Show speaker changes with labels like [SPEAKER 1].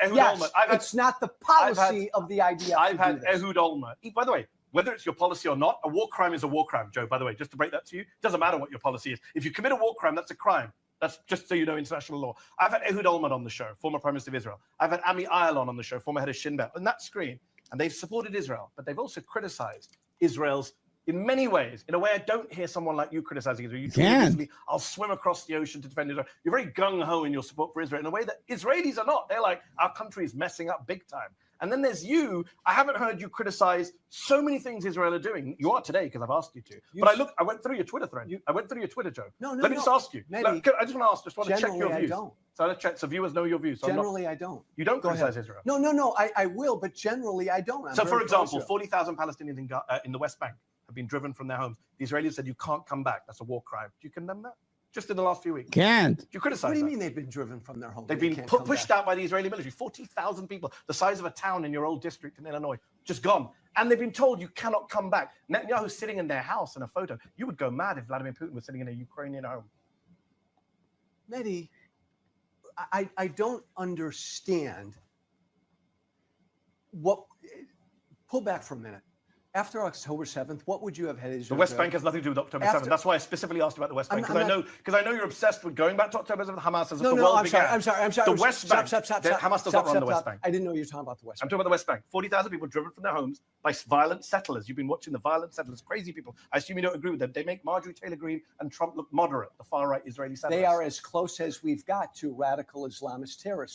[SPEAKER 1] Ehud
[SPEAKER 2] Yes,
[SPEAKER 1] Olmert.
[SPEAKER 2] it's not the policy of the IDF.
[SPEAKER 1] I've had Ehud Olmert. By the way, whether it's your policy or not, a war crime is a war crime, Joe, by the way, just to break that to you. It doesn't matter what your policy is. If you commit a war crime, that's a crime. That's just so you know international law. I've had Ehud Olmert on the show, former Prime Minister of Israel. I've had Ami Ayalon on the show, former head of Shin Bet, on that screen. And they've supported Israel, but they've also criticized Israel's in many ways, in a way I don't hear someone like you criticizing Israel. You can. I'll swim across the ocean to defend Israel. You're very gung-ho in your support for Israel in a way that Israelis are not. They're like, our country is messing up big time. And then there's you. I haven't heard you criticize so many things Israel are doing. You are today because I've asked you to. But I went through your Twitter thread. I went through your Twitter, Joe. Let me just ask you. Look, I just want to ask, just want to check your views. I don't. So let's check so viewers know your views. So
[SPEAKER 2] generally, I don't.
[SPEAKER 1] You don't criticize Israel?
[SPEAKER 2] No, I will, but generally, I don't.
[SPEAKER 1] So for example, 40,000 Palestinians in the West Bank have been driven from their homes. The Israelis said you can't come back. That's a war crime. Do you condemn that? Just in the last few weeks.
[SPEAKER 3] Can't.
[SPEAKER 1] Do you criticize
[SPEAKER 2] What do you mean they've been driven from their homes?
[SPEAKER 1] They've been pushed out by the Israeli military. 40,000 people, the size of a town in your old district in Illinois, just gone. And they've been told you cannot come back. Netanyahu's sitting in their house in a photo. You would go mad if Vladimir Putin was sitting in a Ukrainian home.
[SPEAKER 2] Mehdi, I don't understand what. Pull back for a minute. After October 7th, what would you have had?
[SPEAKER 1] The West Bank has nothing to do with October 7th. That's why I specifically asked about the West Bank, because I know you're obsessed with going back to October 7th. Hamas as if the world began.
[SPEAKER 2] I'm sorry.
[SPEAKER 1] The West Bank. Hamas does not run the West Bank.
[SPEAKER 2] I didn't know you were talking about the West Bank.
[SPEAKER 1] I'm talking about the West Bank. 40,000 people driven from their homes by violent settlers. You've been watching the violent settlers, crazy people. I assume you don't agree with them. They make Marjorie Taylor Greene and Trump look moderate, the far-right Israeli settlers.
[SPEAKER 2] They are as close as we've got to radical Islamist terrorists.